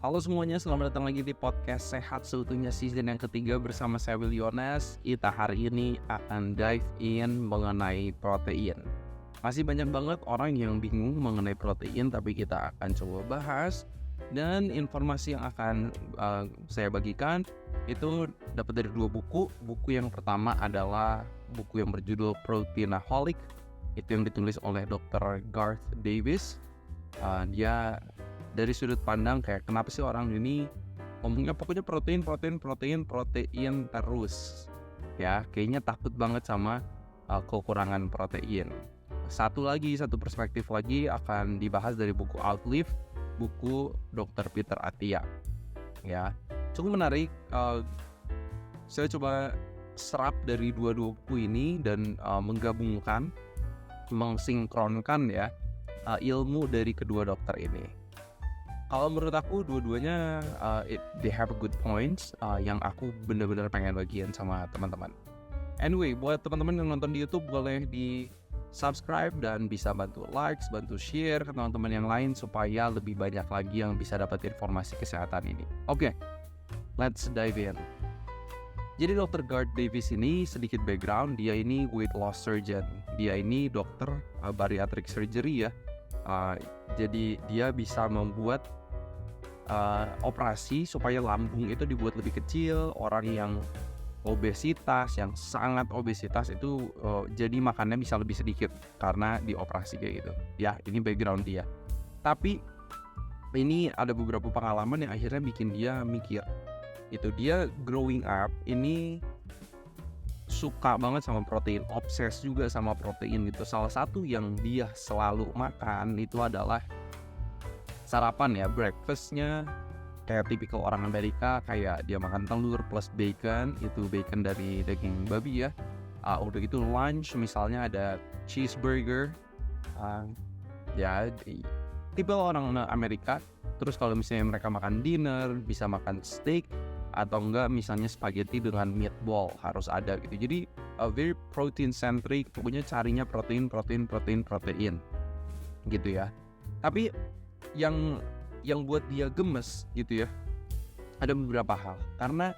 Halo semuanya, selamat datang lagi di podcast Sehat Seutuhnya season yang ketiga bersama saya Will Yones. Kita hari ini akan dive in mengenai protein. Masih banyak banget orang yang bingung mengenai protein, tapi kita akan coba bahas. Dan informasi yang akan saya bagikan itu dapat dari dua buku. Buku yang pertama adalah buku yang berjudul Proteinaholic. Itu yang ditulis oleh Dr. Garth Davis. Dia dari sudut pandang kayak kenapa sih orang ini ngomongnya pokoknya protein terus ya, kayaknya takut banget sama kekurangan protein. Satu perspektif lagi akan dibahas dari buku Outlive, buku Dr. Peter Attia ya, cukup menarik. Saya coba serap dari dua buku ini dan menggabungkan, mensinkronkan ya ilmu dari kedua dokter ini. Kalau menurut aku dua-duanya they have good points yang aku benar-benar pengen bagian sama teman-teman. Anyway, buat teman-teman yang nonton di YouTube boleh di subscribe dan bisa bantu likes, bantu share ke teman-teman yang lain supaya lebih banyak lagi yang bisa dapat informasi kesehatan ini. Oke, let's dive in. Jadi Dr. Garth Davis ini sedikit background, dia ini weight loss surgeon. Dia ini dokter bariatric surgery ya. Jadi dia bisa membuat operasi supaya lambung itu dibuat lebih kecil. Orang yang obesitas, yang sangat obesitas itu jadi makannya bisa lebih sedikit karena dioperasi kayak gitu. Ya, ini background dia. Tapi ini ada beberapa pengalaman yang akhirnya bikin dia mikir. Itu dia growing up ini suka banget sama protein, obses juga sama protein gitu. Salah satu yang dia selalu makan itu adalah sarapan ya, breakfastnya kayak tipikal orang Amerika, kayak dia makan telur plus bacon, itu bacon dari daging babi ya. Udah gitu lunch misalnya ada cheeseburger, ya tipe orang Amerika. Terus kalau misalnya mereka makan dinner bisa makan steak atau enggak misalnya spaghetti dengan meatball harus ada gitu. Jadi very protein centric, pokoknya carinya protein gitu ya. Tapi yang buat dia gemes gitu ya, ada beberapa hal. Karena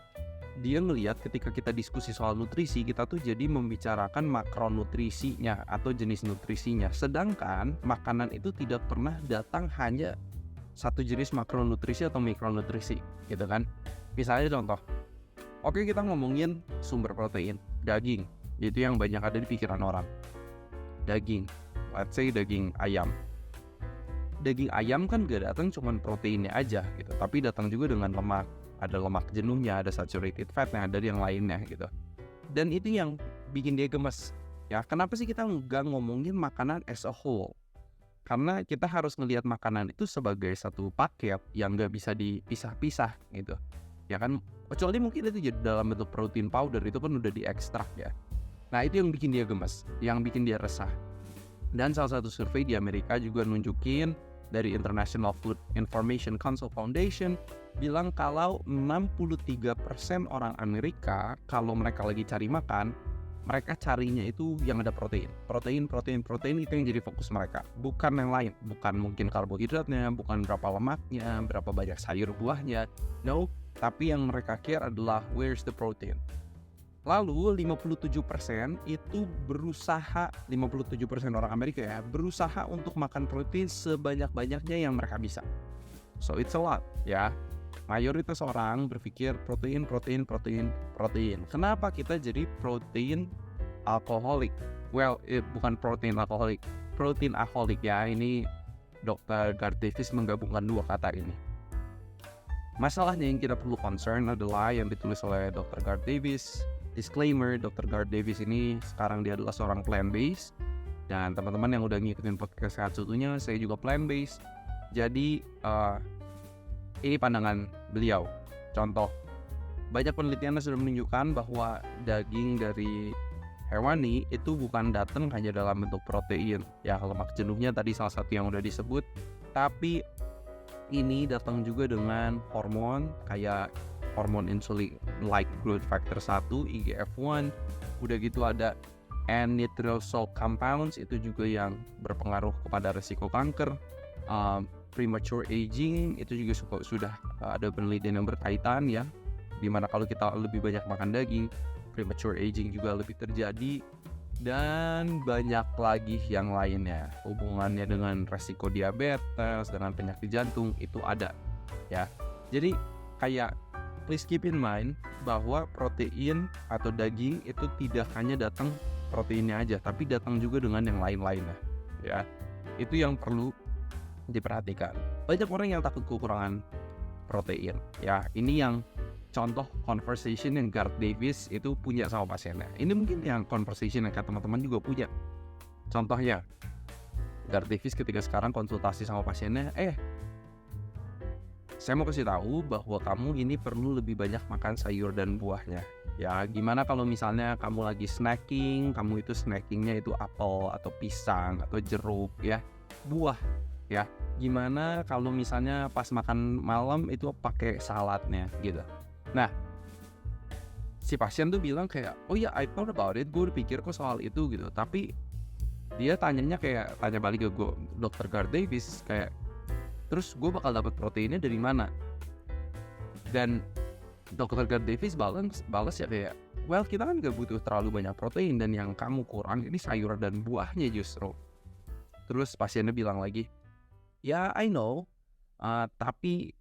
dia ngelihat ketika kita diskusi soal nutrisi, kita tuh jadi membicarakan makronutrisinya atau jenis nutrisinya. Sedangkan makanan itu tidak pernah datang hanya satu jenis makronutrisi atau mikronutrisi gitu kan. Misalnya contoh, oke, kita ngomongin sumber protein, daging. Itu yang banyak ada di pikiran orang. Daging, let's say daging ayam. Daging ayam kan gak datang cuma proteinnya aja gitu, tapi datang juga dengan lemak. Ada lemak jenuhnya, ada saturated fatnya, ada yang lainnya gitu. Dan itu yang bikin dia gemes ya. Kenapa sih kita nggak ngomongin makanan as a whole? Karena kita harus ngelihat makanan itu sebagai satu paket yang gak bisa dipisah-pisah gitu ya kan. Kecuali mungkin itu jadi dalam bentuk protein powder, itu kan udah diekstrak ya. Nah itu yang bikin dia gemes, yang bikin dia resah. Dan salah satu survei di Amerika juga nunjukin, dari International Food Information Council Foundation, bilang kalau 63% orang Amerika kalau mereka lagi cari makan, mereka carinya itu yang ada protein itu yang jadi fokus mereka, bukan yang lain, bukan mungkin karbohidratnya, bukan berapa lemaknya, berapa banyak sayur buahnya, no, tapi yang mereka care adalah where's the protein. Lalu 57% itu berusaha, 57% orang Amerika ya, berusaha untuk makan protein sebanyak-banyaknya yang mereka bisa. So it's a lot ya. Mayoritas orang berpikir protein. Kenapa kita jadi protein alkoholik? Well, bukan protein alkoholik, protein aholic ya. Ini Dr. Garth Davis menggabungkan dua kata ini. Masalahnya yang kita perlu concern adalah yang ditulis oleh Dr. Garth Davis. Disclaimer, Dr. Garth Davis ini sekarang dia adalah seorang plant-based. Dan teman-teman yang udah ngikutin podcast Sehat Seutuhnya, saya juga plant-based. Jadi ini pandangan beliau. Contoh, banyak penelitian sudah menunjukkan bahwa daging dari hewani itu bukan datang hanya dalam bentuk protein. Ya, lemak jenuhnya tadi salah satu yang udah disebut. Tapi ini datang juga dengan hormon kayak hormon insulin like growth factor 1, IGF-1. Udah gitu ada N-nitrilisol compounds, itu juga yang berpengaruh kepada risiko kanker. premature aging itu juga sudah ada penelitian yang berkaitan ya, dimana kalau kita lebih banyak makan daging, premature aging juga lebih terjadi, dan banyak lagi yang lainnya. Hubungannya dengan resiko diabetes, dengan penyakit jantung itu ada ya. Jadi kayak please keep in mind bahwa protein atau daging itu tidak hanya datang proteinnya aja, tapi datang juga dengan yang lain-lainnya ya. Itu yang perlu diperhatikan. Banyak orang yang takut kekurangan protein ya. Ini yang contoh conversation yang Garth Davis itu punya sama pasiennya. Ini mungkin yang conversation yang teman-teman juga punya. Contohnya Garth Davis ketika sekarang konsultasi sama pasiennya, saya mau kasih tahu bahwa kamu ini perlu lebih banyak makan sayur dan buahnya. Ya, gimana kalau misalnya kamu lagi snacking, kamu itu snackingnya itu apel atau pisang atau jeruk ya, buah ya. Gimana kalau misalnya pas makan malam itu pakai saladnya gitu. Nah, si pasien tuh bilang kayak, oh ya, I thought about it, gue udah pikir kok soal itu gitu. Tapi dia tanya balik ke gue, Dr. Garth Davis, kayak, terus gue bakal dapat proteinnya dari mana? Dan Dr. Garth Davis balas ya kayak, well, kita kan gak butuh terlalu banyak protein, dan yang kamu kurang ini sayur dan buahnya justru. Terus pasiennya bilang lagi, ya I know, tapi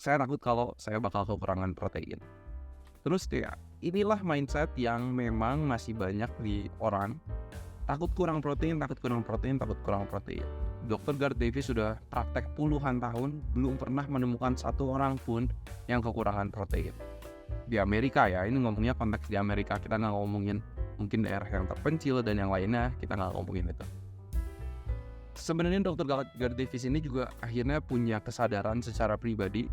saya takut kalau saya bakal kekurangan protein. Terus ya, inilah mindset yang memang masih banyak di orang. Takut kurang protein. Dr. Garth Davis sudah praktek puluhan tahun, belum pernah menemukan satu orang pun yang kekurangan protein. Di Amerika ya, ini ngomongnya konteks di Amerika, kita nggak ngomongin mungkin daerah yang terpencil dan yang lainnya, kita nggak ngomongin itu. Sebenarnya Dr. Garth Davis ini juga akhirnya punya kesadaran secara pribadi,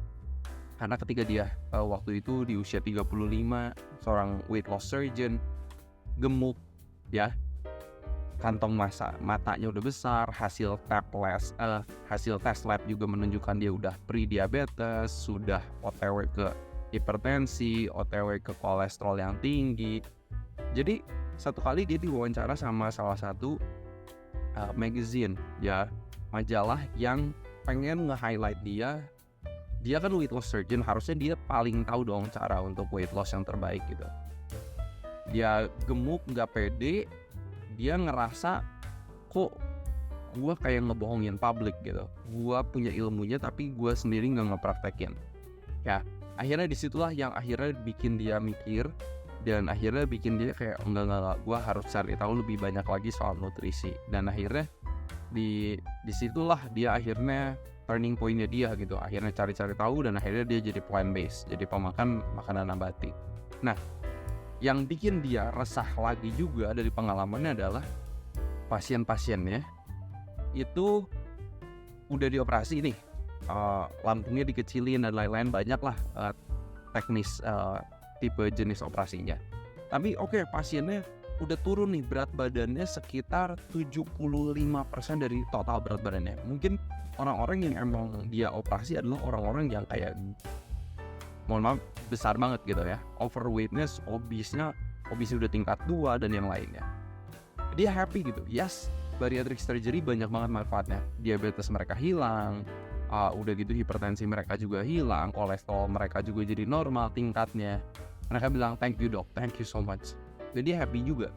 karena ketika dia waktu itu di usia 35, seorang weight loss surgeon, gemuk ya, kantong matanya udah besar, hasil tes lab juga menunjukkan dia udah pre-diabetes, sudah OTW ke hipertensi, OTW ke kolesterol yang tinggi. Jadi satu kali dia diwawancara sama salah satu magazine ya, majalah yang pengen nge-highlight dia kan weight loss surgeon, harusnya dia paling tahu dong cara untuk weight loss yang terbaik gitu. Dia gemuk, gak pede, dia ngerasa kok gue kayak ngebohongin publik gitu. Gue punya ilmunya tapi gue sendiri gak ngepraktekin. Ya, akhirnya disitulah yang akhirnya bikin dia mikir, dan akhirnya bikin dia kayak enggak, gue harus cari tahu lebih banyak lagi soal nutrisi. Dan akhirnya disitulah dia akhirnya turning pointnya dia gitu. Akhirnya cari-cari tahu, dan akhirnya dia jadi plant based, jadi pemakan makanan nabati. Nah, yang bikin dia resah lagi juga dari pengalamannya adalah pasien-pasiennya itu udah dioperasi nih, lambungnya dikecilin dan lain-lain, banyak lah teknis tipe jenis operasinya. Tapi oke, pasiennya udah turun nih berat badannya sekitar 75% dari total berat badannya. Mungkin orang-orang yang emang dia operasi adalah orang-orang yang kayak, mohon maaf, besar banget gitu ya, overweightnya, obesnya udah tingkat 2 dan yang lainnya. Dia happy gitu, yes, bariatric surgery banyak banget manfaatnya. Diabetes mereka hilang, udah gitu hipertensi mereka juga hilang, kolesterol mereka juga jadi normal tingkatnya. Mereka bilang thank you dok, thank you so much. Jadi dia happy juga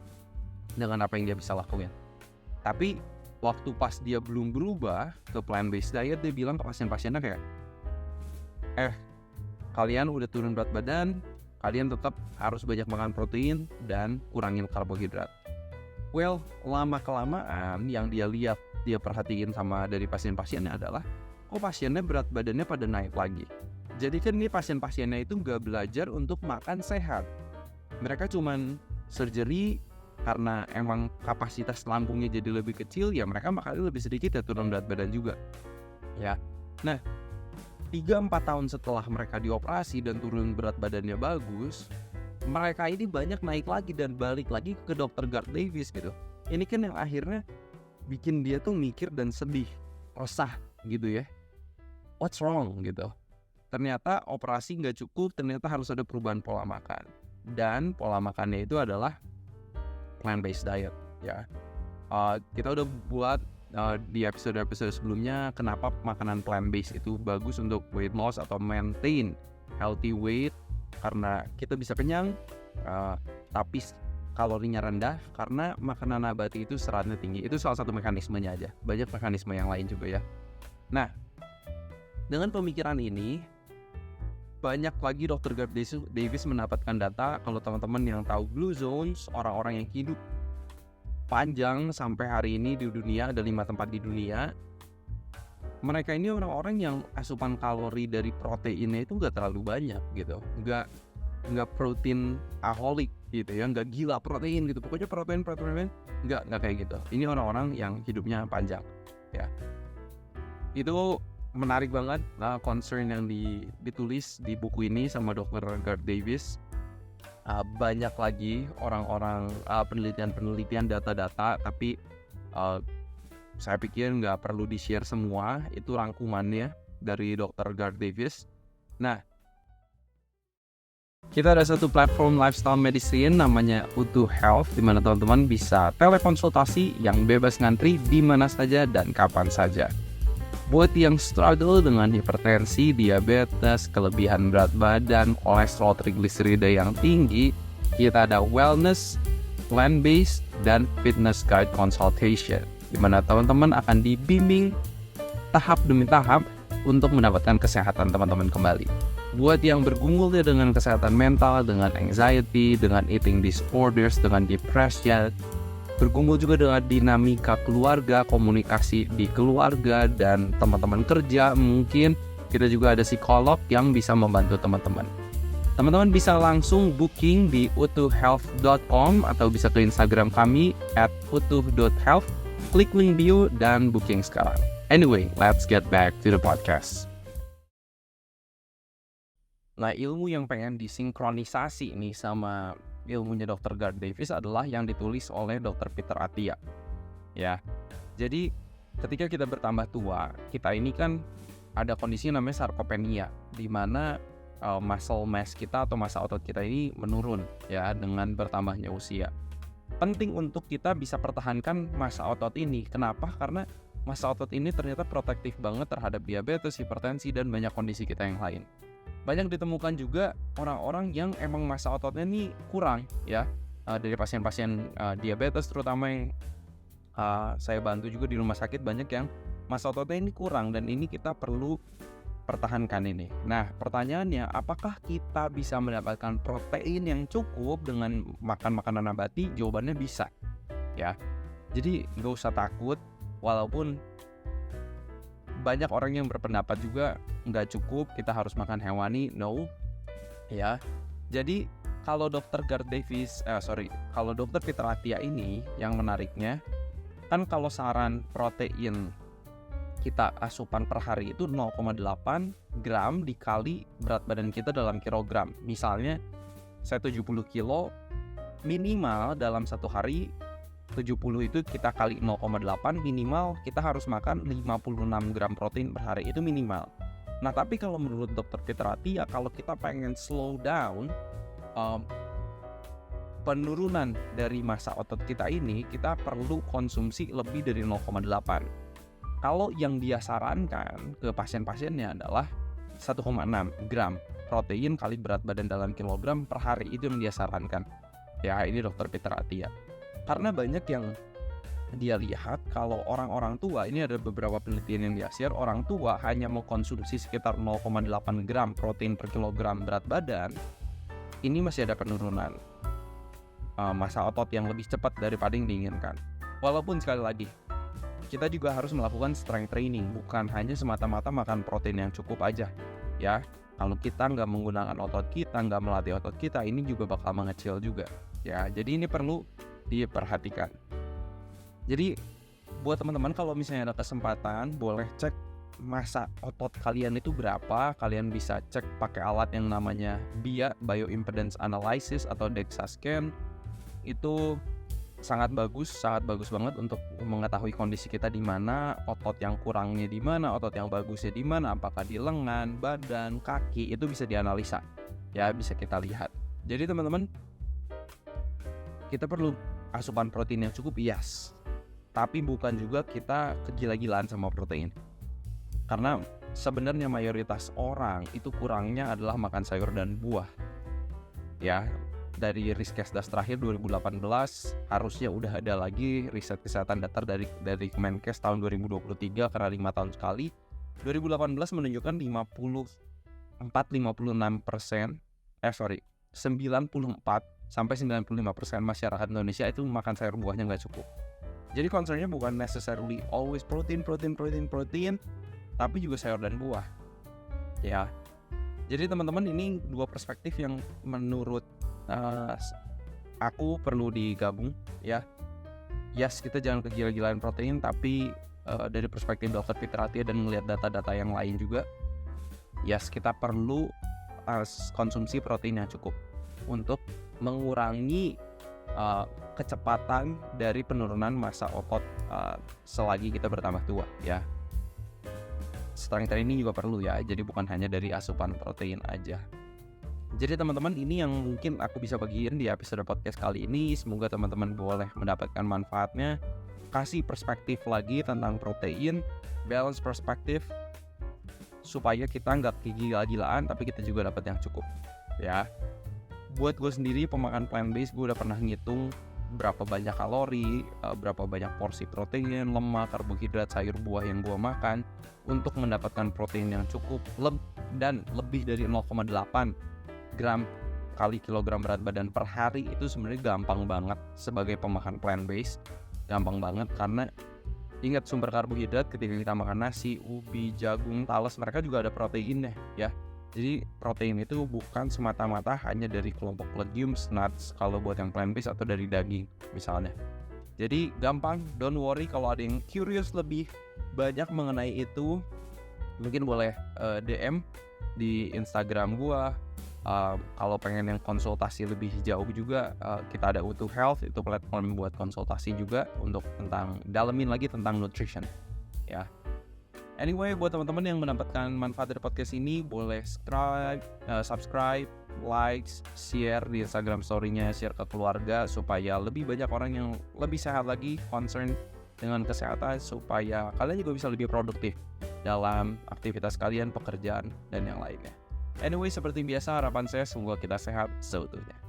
dengan apa yang dia bisa lakuin. Tapi waktu pas dia belum berubah ke plant based diet, dia bilang ke pasien-pasiennya kayak, kalian udah turun berat badan, kalian tetap harus banyak makan protein dan kurangin karbohidrat. Well, lama-kelamaan yang dia lihat, dia perhatiin sama dari pasien-pasiennya adalah, kok pasiennya berat badannya pada naik lagi. Jadi kan ini pasien-pasiennya itu gak belajar untuk makan sehat. Mereka cuman surgery karena emang kapasitas lambungnya jadi lebih kecil, ya mereka makannya lebih sedikit ya turun berat badan juga. Ya, nah 3-4 tahun setelah mereka dioperasi dan turun berat badannya bagus, mereka ini banyak naik lagi dan balik lagi ke Dr. Garth Davis gitu. Ini kan yang akhirnya bikin dia tuh mikir dan sedih, resah gitu ya. What's wrong gitu. Ternyata operasi gak cukup, ternyata harus ada perubahan pola makan. Dan pola makannya itu adalah plant-based diet ya. Kita udah buat di episode-episode sebelumnya kenapa makanan plant based itu bagus untuk weight loss atau maintain healthy weight, karena kita bisa kenyang tapi kalorinya rendah karena makanan nabati itu seratnya tinggi. Itu salah satu mekanismenya aja, banyak mekanisme yang lain juga ya. Nah, dengan pemikiran ini banyak lagi Dr. Garth Davis mendapatkan data kalau teman-teman yang tahu Blue Zones, orang-orang yang hidup panjang sampai hari ini di dunia, ada 5 tempat di dunia. Mereka ini orang-orang yang asupan kalori dari proteinnya itu nggak terlalu banyak gitu, nggak protein aholic gitu ya, nggak gila protein gitu, pokoknya protein nggak kayak gitu. Ini orang-orang yang hidupnya panjang ya. Itu menarik banget concern yang ditulis di buku ini sama Dr. Garth Davis. Banyak lagi orang-orang penelitian data-data, tapi saya pikir nggak perlu di-share semua. Itu rangkumannya dari Dr. Garth Davis. Nah, kita ada satu platform lifestyle medicine namanya Utuh Health, di mana teman-teman bisa telekonsultasi yang bebas ngantri di mana saja dan kapan saja. Buat yang struggle dengan hipertensi, diabetes, kelebihan berat badan, kolesterol, trigliserida yang tinggi, kita ada wellness, plant-based, dan fitness guide consultation, di mana teman-teman akan dibimbing tahap demi tahap untuk mendapatkan kesehatan teman-teman kembali. Buat yang bergumul dengan kesehatan mental, dengan anxiety, dengan eating disorders, dengan depression, bergumul juga dengan dinamika keluarga, komunikasi di keluarga, dan teman-teman kerja, mungkin kita juga ada psikolog yang bisa membantu teman-teman. Teman-teman bisa langsung booking di utuhhealth.com atau bisa ke Instagram kami @utuh.health, klik link bio dan booking sekarang. Anyway, let's get back to the podcast. Nah, ilmu yang pengen disinkronisasi nih sama ilmunya Dr. Garth Davis adalah yang ditulis oleh Dr. Peter Attia. Ya, jadi ketika kita bertambah tua, kita ini kan ada kondisi namanya sarkopenia, di mana muscle mass kita atau massa otot kita ini menurun ya dengan bertambahnya usia. Penting untuk kita bisa pertahankan massa otot ini. Kenapa? Karena massa otot ini ternyata protektif banget terhadap diabetes, hipertensi, dan banyak kondisi kita yang lain. Banyak ditemukan juga orang-orang yang emang massa ototnya ini kurang ya, dari pasien-pasien diabetes terutama yang saya bantu juga di rumah sakit, banyak yang massa ototnya ini kurang, dan ini kita perlu pertahankan ini. Nah, pertanyaannya, apakah kita bisa mendapatkan protein yang cukup dengan makan makanan nabati? Jawabannya bisa ya. Jadi nggak usah takut, walaupun banyak orang yang berpendapat juga nggak cukup, kita harus makan hewani. No ya. Jadi kalau Dr. Peter Attia ini yang menariknya kan, kalau saran protein kita asupan per hari itu 0,8 gram dikali berat badan kita dalam kilogram. Misalnya saya 70 kilo, minimal dalam satu hari 70 itu kita kali 0,8, minimal kita harus makan 56 gram protein per hari, itu minimal. Nah, tapi kalau menurut Dr. Peter Attia, kalau kita pengen slow down penurunan dari massa otot kita ini, kita perlu konsumsi lebih dari 0,8. Kalau yang dia sarankan ke pasien-pasiennya adalah 1,6 gram protein kali berat badan dalam kilogram per hari, itu yang dia sarankan. Ya, ini Dr. Peter Attia. Karena banyak yang dia lihat kalau orang-orang tua, ini ada beberapa penelitian yang dia share, orang tua hanya mau konsumsi sekitar 0,8 gram protein per kilogram berat badan, ini masih ada penurunan massa otot yang lebih cepat daripada yang diinginkan. Walaupun sekali lagi, kita juga harus melakukan strength training, bukan hanya semata-mata makan protein yang cukup aja ya. Kalau kita nggak menggunakan otot kita, nggak melatih otot kita, ini juga bakal mengecil juga ya. Jadi ini perlu diperhatikan. Jadi buat teman-teman, kalau misalnya ada kesempatan, boleh cek massa otot kalian itu berapa. Kalian bisa cek pakai alat yang namanya BIA, Bioimpedance Analysis, atau DEXA Scan. Itu sangat bagus banget untuk mengetahui kondisi kita di mana, otot yang kurangnya di mana, otot yang bagusnya di mana, apakah di lengan, badan, kaki, itu bisa dianalisa ya, bisa kita lihat. Jadi teman-teman, kita perlu asupan protein yang cukup, yes. tapi bukan juga kita kegila-gilaan sama protein. Karena sebenarnya mayoritas orang itu kurangnya adalah makan sayur dan buah. Ya, dari Riskesdas terakhir 2018 harusnya udah ada lagi riset kesehatan dasar dari Kemenkes tahun 2023 karena 5 tahun sekali. 2018 menunjukkan 94-56%, 94 sampai 95% masyarakat Indonesia itu makan sayur buahnya nggak cukup. Jadi concernnya bukan necessarily always protein, tapi juga sayur dan buah. Ya. Jadi teman-teman, ini dua perspektif yang menurut aku perlu digabung ya. Yes, kita jangan kegila-gilaan protein, tapi dari perspektif Dr. Peter Attia dan melihat data-data yang lain juga, yes, kita perlu konsumsi protein yang cukup untuk mengurangi kecepatan dari penurunan massa otot selagi kita bertambah tua ya. Strength training juga perlu ya, jadi bukan hanya dari asupan protein aja. Jadi teman-teman, ini yang mungkin aku bisa bagiin di episode podcast kali ini. Semoga teman-teman boleh mendapatkan manfaatnya, kasih perspektif lagi tentang protein, balance perspektif, supaya kita nggak gila-gilaan tapi kita juga dapat yang cukup ya. Buat gue sendiri, pemakan plant based, gue udah pernah ngitung berapa banyak kalori, berapa banyak porsi protein, lemak, karbohidrat, sayur, buah yang gue makan untuk mendapatkan protein yang cukup dan lebih dari 0,8 gram kali kilogram berat badan per hari. Itu sebenarnya gampang banget sebagai pemakan plant based, gampang banget karena ingat, sumber karbohidrat ketika kita makan nasi, ubi, jagung, talas, mereka juga ada proteinnya ya. Jadi protein itu bukan semata-mata hanya dari kelompok legumes, nuts kalau buat yang plant based, atau dari daging misalnya. Jadi gampang, don't worry. Kalau ada yang curious lebih banyak mengenai itu, mungkin boleh DM di Instagram gua. Kalau pengen yang konsultasi lebih jauh juga, kita ada Utuh Health, itu platform buat konsultasi juga untuk dalemin lagi tentang nutrition ya. Anyway, buat teman-teman yang mendapatkan manfaat dari podcast ini, boleh subscribe, likes, share di Instagram story-nya, share ke keluarga supaya lebih banyak orang yang lebih sehat lagi, concern dengan kesehatan, supaya kalian juga bisa lebih produktif dalam aktivitas kalian, pekerjaan, dan yang lainnya. Anyway, seperti biasa, harapan saya semoga kita sehat seutuhnya.